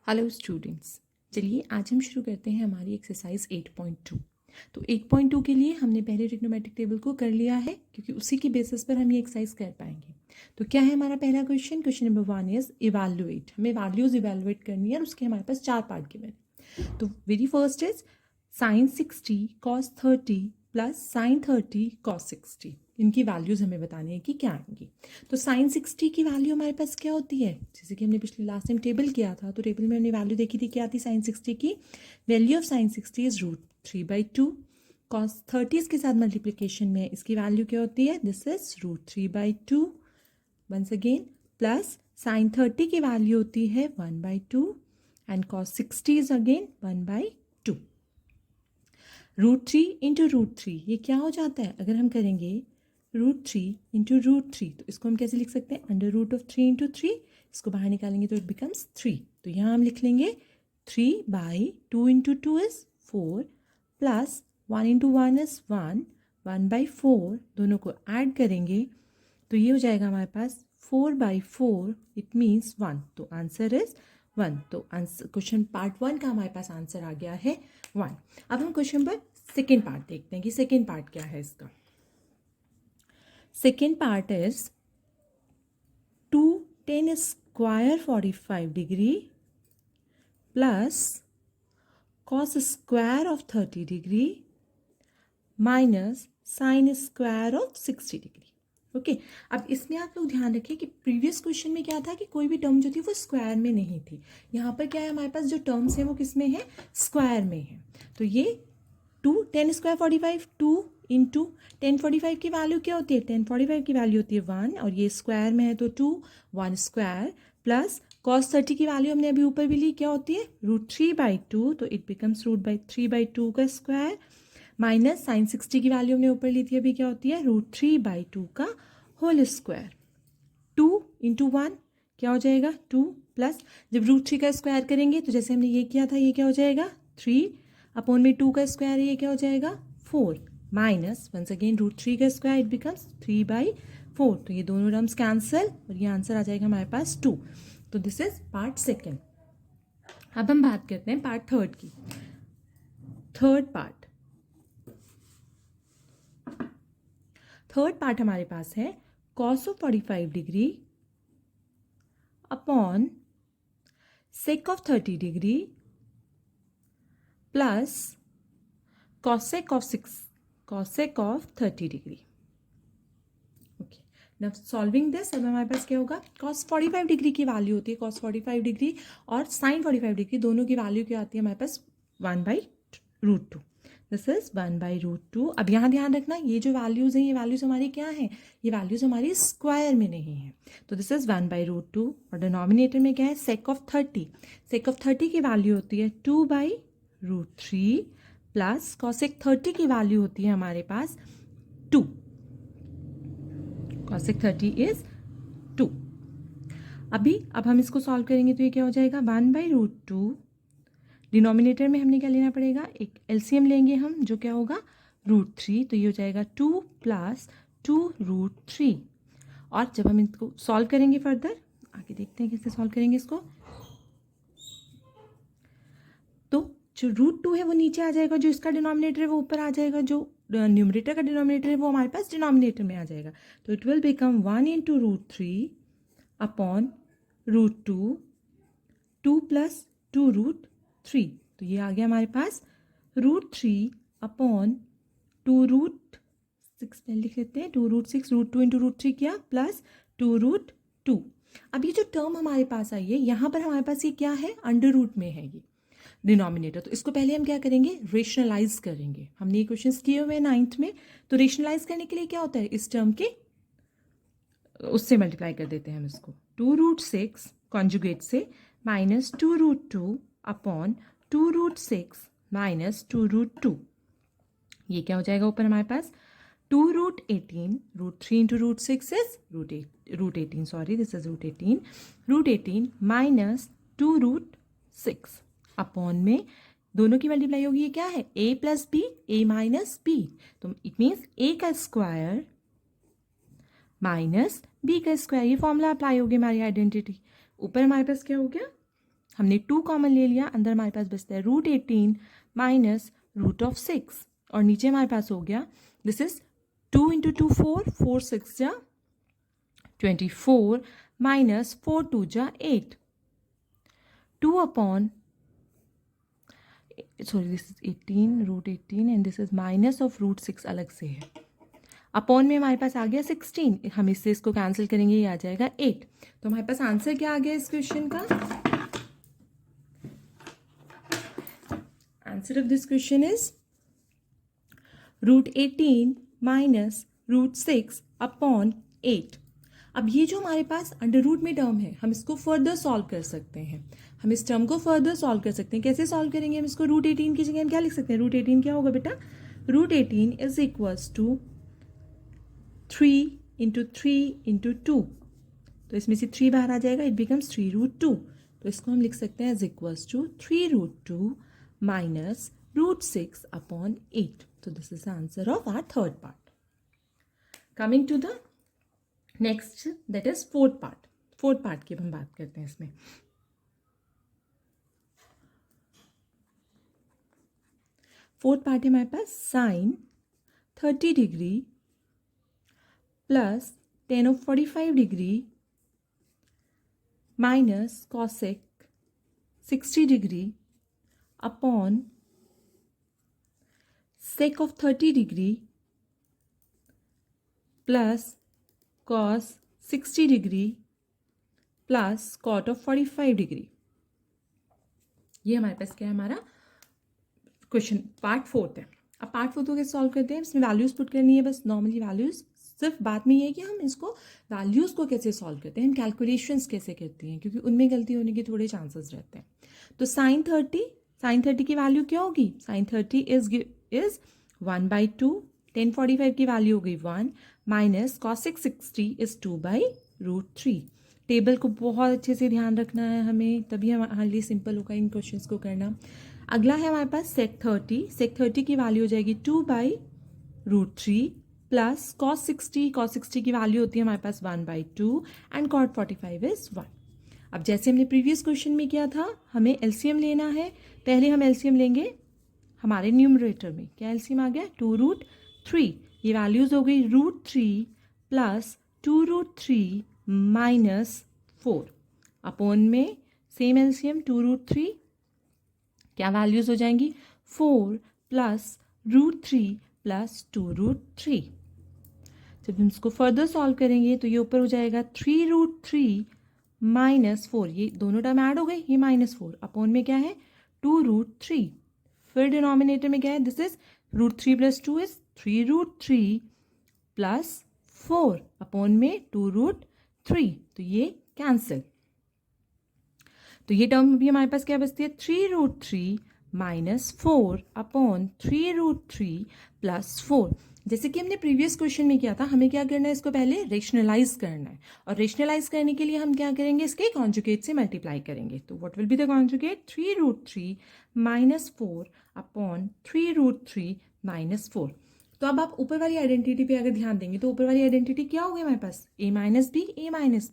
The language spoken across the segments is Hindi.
हेलो स्टूडेंट्स, चलिए आज हम शुरू करते हैं हमारी एक्सरसाइज 8.2। तो 8.2 के लिए हमने पहले ट्रिग्नोमेट्रिक टेबल को कर लिया है क्योंकि उसी की बेसिस पर हम ये एक्सरसाइज कर पाएंगे। तो क्या है हमारा पहला question? Question number 1 is evaluate. हमें वैल्यूज इवैल्यूएट करनी है और उसके हमारे पास 4 पार्ट गिवन है। तो very first is sin 60 cos 30 plus sin 30 cos 60। इनकी वैल्यूज़ हमें बतानी है कि क्या आएंगी। तो sin 60 की वैल्यू हमारे पास क्या होती है? जैसे कि हमने पिछले लास्ट टाइम टेबल किया था, तो टेबल में हमने वैल्यू देखी थी, क्या थी sin 60 की? Value of sin 60 is √3/2। cos 30 के साथ मल्टीप्लीकेशन में इसकी वैल्यू क्या होती है? This is √3/2 once again, plus sin 30 की वैल्यू होती है 1/2 and cos 60 is again 1/2। √3 into √3 ये क्या हो जाता है? अगर हम करेंगे √3 इंटू √3 तो इसको हम कैसे लिख सकते हैं? √3 इंटू 3। इसको बाहर निकालेंगे तो इट बिकम्स 3। तो यहाँ हम लिख लेंगे 3/2 into 2 is 4 plus 1 into 1 is 1, 1/4 दोनों को ऐड करेंगे तो ये हो जाएगा हमारे पास 4/4, इट मीन्स 1। तो आंसर इज 1। तो आंसर क्वेश्चन पार्ट 1 का हमारे पास आंसर आ गया है 1। अब हम क्वेश्चन पर सेकेंड पार्ट देखते हैं कि सेकेंड पार्ट क्या है इसका। Second part is 2 10 square 45 degree plus cos square of 30 degree minus sin square of 60 degree. Okay अब इसमें आप लोग ध्यान रखें कि प्रीवियस क्वेश्चन में क्या था कि कोई भी टर्म जो थी वो स्क्वायर में नहीं थी। यहाँ पर क्या है, हमारे पास जो टर्म्स हैं वो किस में है? स्क्वायर में है। तो ये 2 10 स्क्वायर 45, 2 इंटू 1045 की वैल्यू क्या होती है? 1045 की वैल्यू होती है 1 और ये स्क्वायर में है तो 2, 1 स्क्वायर प्लस cos 30 की वैल्यू हमने अभी ऊपर भी ली, क्या होती है? √3/2 तो इट बिकम्स √3/2 का स्क्वायर माइनस sin 60 की वैल्यू हमने ऊपर ली थी अभी, क्या होती है? √3/2 का होल स्क्वायर। 2 इंटू 1 क्या हो जाएगा? 2 प्लस जब √3 का स्क्वायर करेंगे तो जैसे हमने ये किया था, ये क्या हो जाएगा? 3 अपॉन में 2 का स्क्वायर है, ये क्या हो जाएगा? 4 माइनस वंस अगेन √3 का स्क्वायर, इट बिकम्स 3/4। तो ये दोनों टर्म्स कैंसिल और ये आंसर आ जाएगा हमारे पास 2। तो दिस इज पार्ट सेकेंड। अब हम बात करते हैं पार्ट थर्ड की। थर्ड पार्ट हमारे पास है cos of 45 degree upon sec of 30 degree plus cosec of 30 degree. Okay now solving this, अब हमारे पास क्या होगा? cos 45 डिग्री की वैल्यू होती है cos 45 डिग्री और sin 45 डिग्री, दोनों की वैल्यू क्या आती है हमारे पास? 1/√2। This is 1/√2। अब यहाँ ध्यान रखना, ये जो वैल्यूज़ हैं ये वैल्यूज़ हमारी क्या हैं? ये वैल्यूज़ हमारी स्क्वायर में नहीं है। तो दिस इज 1/√2 और डिनोमिनेटर में क्या है? sec of 30। sec ऑफ 30 की वैल्यू होती है 2/√3 प्लस cosec 30 की वैल्यू होती है हमारे पास 2। cosec 30 is 2। अब हम इसको सॉल्व करेंगे तो ये क्या हो जाएगा? 1/√2। डिनोमिनेटर में हमने क्या लेना पड़ेगा? एक एलसीएम लेंगे हम, जो क्या होगा? √3। तो ये हो जाएगा 2 प्लस 2√3। और जब हम इसको सॉल्व करेंगे फर्दर, आगे देखते हैं कैसे सॉल्व करेंगे इसको। तो जो √2 है वो नीचे आ जाएगा, जो इसका डिनोमिनेटर है वो ऊपर आ जाएगा, जो न्यूमरेटर का डिनोमिनेटर है वो हमारे पास डिनोमिनेटर में आ जाएगा। तो it will become 1 into √3 upon √2, 2 plus 2√3। तो ये आ गया हमारे पास √3 अपॉन 2√6, पहले लिख लेते हैं 2√6, √2 इंटू √3 किया प्लस 2√2। अब ये जो टर्म हमारे पास आई है, यहाँ पर हमारे पास ये क्या है? अंडर रूट में है ये डिनोमिनेटर। तो इसको पहले हम क्या करेंगे? रेशनलाइज करेंगे। हमने ये क्वेश्चंस किए हुए हैं 9th में। तो रेशनलाइज करने के लिए क्या होता है? इस टर्म के उससे मल्टीप्लाई कर देते हैं हम इसको। 2√6 कॉन्जुगेट से माइनस 2√2 अपॉन 2√6 माइनस 2√2। ये क्या हो जाएगा ऊपर हमारे पास? 2√18, √3 into √6 is √18, sorry this is √18 minus 2√6 upon में दोनों की मल्टीप्लाई होगी, ये क्या है? a plus B, a minus B. तो इट मीन्स a का स्क्वायर माइनस b का स्क्वायर। ये फॉर्मूला अप्लाई हो गया हमारी आइडेंटिटी। ऊपर हमारे पास क्या हो गया? हमने 2 कॉमन ले लिया, अंदर हमारे पास बचता है √18 माइनस √6 और नीचे हमारे पास हो गया दिस इज 2 इंटू 2 4, 4 6 जा 24 माइनस 4 2 जा 8, 2 upon sorry this is 18 √18 and this is minus of √6 अलग से है, अपॉन में हमारे पास आ गया 16, हम इससे इसको कैंसिल करेंगे, ये आ जाएगा 8। तो हमारे पास आंसर क्या आ गया इस क्वेश्चन का? Answer of this question is √18 minus √6 upon 8। अब ये जो हमारे पास अंडर रूट में टर्म है, हम इसको फर्दर सॉल्व कर सकते हैं, हम इस टर्म को फर्दर सॉल्व कर सकते हैं। कैसे सॉल्व करेंगे? हम इसको √18 की जगह हम क्या लिख सकते हैं? √18 क्या होगा बेटा? √18 is equals to 3 into 3 into 2, तो इसमें से 3 बाहर आ जाएगा, इट बिकम्स 3√2, तो इसको हम लिख सकते हैं is equals to 3√2 minus √6 upon 8। तो this is the answer of our third part. Coming to the next that is fourth part. Fourth part की हम बात करते हैं इसमें। फोर्थ पार्ट है हमारे पास sine 30 degree plus tan of 45 degree minus cosec 60 degree upon sec of 30 degree plus cos 60 degree plus cot of 45 degree. ये हमारे पास क्या है? हमारा क्वेश्चन पार्ट फोर्थ है। अब पार्ट फोर्थ को कैसे सॉल्व करते हैं? इसमें वैल्यूज पुट करनी है, बस नॉर्मली वैल्यूज। सिर्फ बात में ये है कि हम इसको वैल्यूज़ को कैसे सॉल्व करते हैं, हम कैलकुलेशंस कैसे करते हैं, क्योंकि उनमें गलती होने के थोड़े चांसेस रहते हैं। तो साइन 30 की वैल्यू क्या होगी? साइन 30 इज 1/2, tan 45 की वैल्यू हो गई 1 माइनस cosec 60 इज 2/√3। टेबल को बहुत अच्छे से ध्यान रखना है हमें, तभी हमारे लिए सिंपल होगा इन क्वेश्चंस को करना। अगला है हमारे पास sec 30 की वैल्यू हो जाएगी 2/√3 प्लस cos 60 की वैल्यू होती है हमारे पास 1/2 एंड cot 45 इज 1। अब जैसे हमने प्रीवियस क्वेश्चन में किया था, हमें एलसीएम लेना है। पहले हम एलसीएम लेंगे हमारे न्यूमरेटर में। क्या एलसीएम आ गया? 2√3, ये वैल्यूज हो गई √3 प्लस 2√3 माइनस 4 अपॉन में सेम एलसीएम 2√3, क्या वैल्यूज हो जाएंगी? 4 प्लस √3 प्लस 2√3। जब हम इसको फर्दर सॉल्व करेंगे तो ये ऊपर हो जाएगा 3√3 माइनस 4, ये दोनों टर्म ऐड हो गए, ये -4 अपॉन में क्या है? 2√3। फिर डिनोमिनेटर में क्या है? This is √3 plus 2 is 3√3 plus 4 upon में 2√3, तो ये कैंसिल। तो ये टर्म भी हमारे पास क्या बचती है? 3√3 माइनस 4 अपॉन 3√3 प्लस 4। जैसे कि हमने प्रीवियस क्वेश्चन में किया था, हमें क्या करना है? इसको पहले रेशनलाइज करना है, और रेशनलाइज करने के लिए हम क्या करेंगे? इसके कॉन्जुगेट से मल्टीप्लाई करेंगे। तो what will be the conjugate? 3√3 minus 4 upon 3√3 minus 4। तो अब आप ऊपर वाली आइडेंटिटी पे अगर ध्यान देंगे तो ऊपर वाली आइडेंटिटी क्या हो गई हमारे पास? a minus B,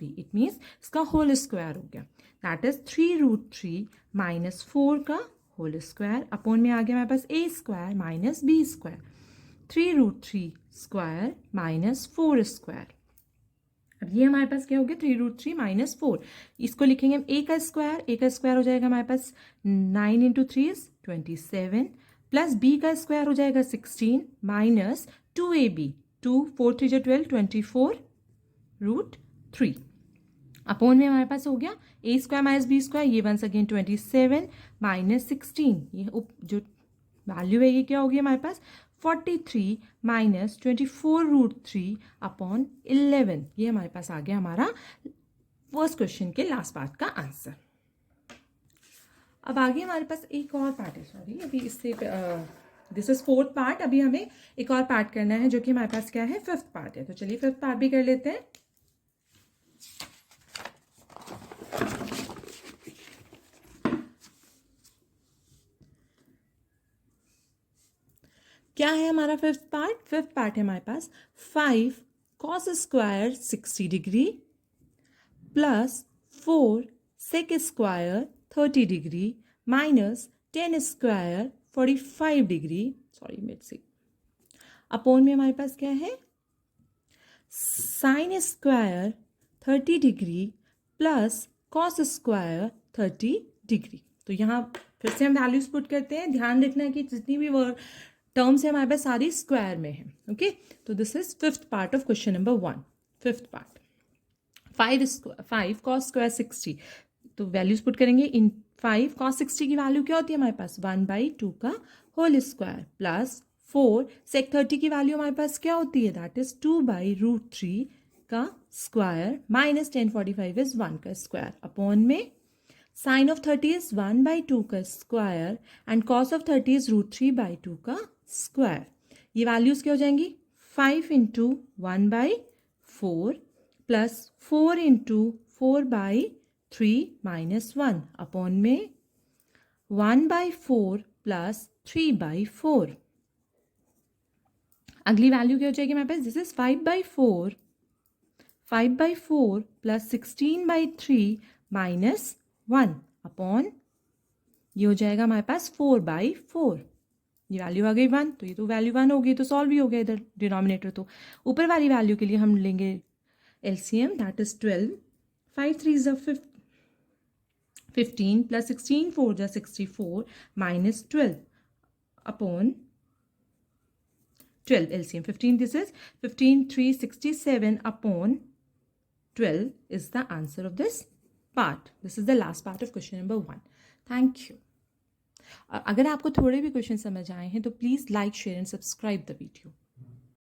it means इसका होल स्क्वायर हो गया, दैट इज 3√3 माइनस 4 का होल स्क्वायर अपॉन में आ गया हमारे पास a square minus b square, 3√3 square minus 4 square. अब ये हमारे पास क्या हो गया? 3√3 माइनस 4, इसको लिखेंगे हम a का स्क्वायर हो जाएगा हमारे पास 9 इंटू 3 इज 27 प्लस b का स्क्वायर हो जाएगा 16 माइनस 2ab, 2 4 3 12 24√3 अपॉन में हमारे पास हो गया a square minus b square, ये वंस अगेन 27 माइनस 16, ये जो वैल्यू है ये क्या होगी हमारे पास? 43 माइनस 24√3 अपॉन 11। ये हमारे पास आ गया हमारा फर्स्ट क्वेश्चन के लास्ट पार्ट का आंसर। अब आगे हमारे पास एक और पार्ट है, सॉरी अभी इससे दिस इज फोर्थ पार्ट, अभी हमें एक और पार्ट करना है जो कि हमारे पास क्या है? फिफ्थ पार्ट है। तो चलिए फिफ्थ पार्ट भी कर लेते हैं। क्या है हमारा फिफ्थ पार्ट? फिफ्थ पार्ट है हमारे पास 5 cos square 60 degree plus 4 sec square 30 degree minus 10 square 45 degree, sorry mid से, अपॉन में हमारे पास क्या है, sine square 30 degree plus cos square 30 degree. तो यहाँ फिर से हम वैल्यूज पुट करते हैं। ध्यान रखना है कि जितनी भी वर्ड टर्म्स है हमारे पास सारी स्क्वायर में है। ओके, तो this is fifth part of question number 1। Fifth part, 5 cos square 60, तो वैल्यूज पुट करेंगे। इन 5 कॉस 60 की वैल्यू क्या होती है हमारे पास, 1/2 का होल स्क्वायर प्लस 4 सेक 30 की वैल्यू हमारे पास क्या होती है, दैट इज 2/√3 का स्क्वायर माइनस 1045 इज 1 का स्क्वायर, अपॉन में साइन ऑफ 30 इज 1/2 का square and cos of 30 is √3/2 का स्क्वायर। ये वैल्यूज क्या हो जाएंगी, 5 into 1/4 plus 4 into 4/3 minus 1 upon में 1/4 प्लस 3/4। अगली वैल्यू क्या हो जाएगी हमारे पास, this is 5/4 plus 16/3 minus 1 upon, ये हो जाएगा हमारे पास 4/4। ये वैल्यू आ गई 1, तो ये तो वैल्यू 1 हो गई, तो सॉल्व भी हो गया इधर डिनोमिनेटर। तो ऊपर वाली वैल्यू के लिए हम लेंगे LCM, that is 12, 5 3 15 plus 16 4 64 minus 12 upon 12 LCM 15, this is 15 3 67 upon 12 is the answer of this part. This is the last part of question number 1. Thank you. अगर आपको थोड़े भी क्वेश्चन समझ आए हैं तो please like share and subscribe the video.